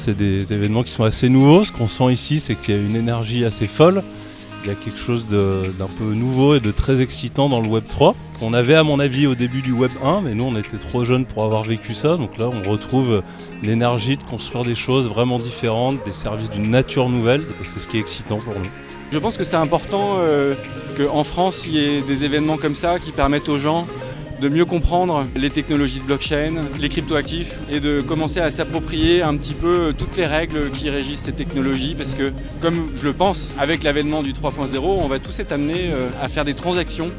c'est des événements qui sont assez nouveaux. Ce qu'on sent ici, c'est qu'il y a une énergie assez folle. Il y a quelque chose d'un peu nouveau et de très excitant dans le Web 3, qu'on avait à mon avis au début du Web 1, mais nous on était trop jeunes pour avoir vécu ça. Donc là on retrouve l'énergie de construire des choses vraiment différentes, des services d'une nature nouvelle, et c'est ce qui est excitant pour nous. Je pense que c'est important qu'en France il y ait des événements comme ça qui permettent aux gens de mieux comprendre les technologies de blockchain, les cryptoactifs et de commencer à s'approprier un petit peu toutes les règles qui régissent ces technologies parce que, comme je le pense, avec l'avènement du 3.0, on va tous être amenés à faire des transactions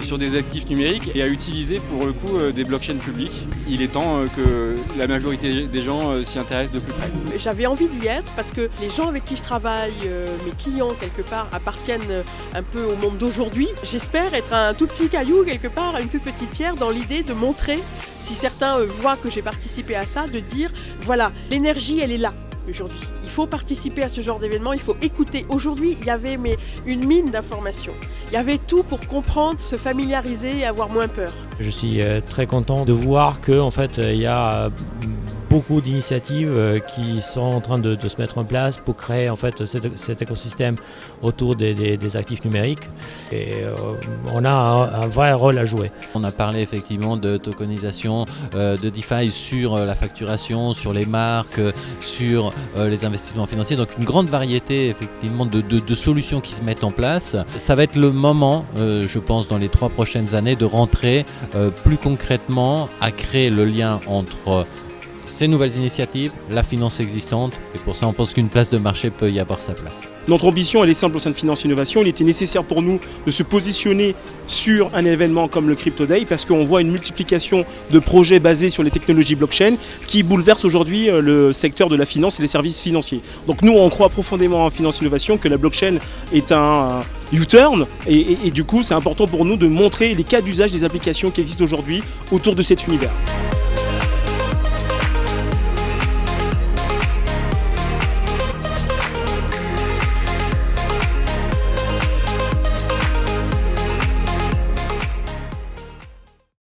sur des actifs numériques et à utiliser pour le coup des blockchains publiques. Il est temps que la majorité des gens s'y intéressent de plus près. J'avais envie d'y être parce que les gens avec qui je travaille, mes clients quelque part, appartiennent un peu au monde d'aujourd'hui. J'espère être un tout petit caillou quelque part, une toute petite pierre dans l'idée de montrer, si certains voient que j'ai participé à ça, de dire voilà, l'énergie elle est là aujourd'hui. Il faut participer à ce genre d'événement, il faut écouter. Aujourd'hui, il y avait une mine d'informations. Il y avait tout pour comprendre, se familiariser et avoir moins peur. Je suis très content de voir qu'en fait, il y a beaucoup d'initiatives qui sont en train de se mettre en place pour créer en fait cet écosystème autour des actifs numériques. Et on a un vrai rôle à jouer. On a parlé effectivement de tokenisation, de DeFi sur la facturation, sur les marques, sur les investissements financiers. Donc une grande variété effectivement de solutions qui se mettent en place. Ça va être le moment, je pense, dans les 3 prochaines années, de rentrer plus concrètement à créer le lien entre ces nouvelles initiatives, la finance existante, et pour ça on pense qu'une place de marché peut y avoir sa place. Notre ambition elle est simple au sein de Finance Innovation, il était nécessaire pour nous de se positionner sur un événement comme le Crypto Day parce qu'on voit une multiplication de projets basés sur les technologies blockchain qui bouleversent aujourd'hui le secteur de la finance et les services financiers. Donc nous on croit profondément en Finance Innovation que la blockchain est un U-turn et du coup c'est important pour nous de montrer les cas d'usage des applications qui existent aujourd'hui autour de cet univers.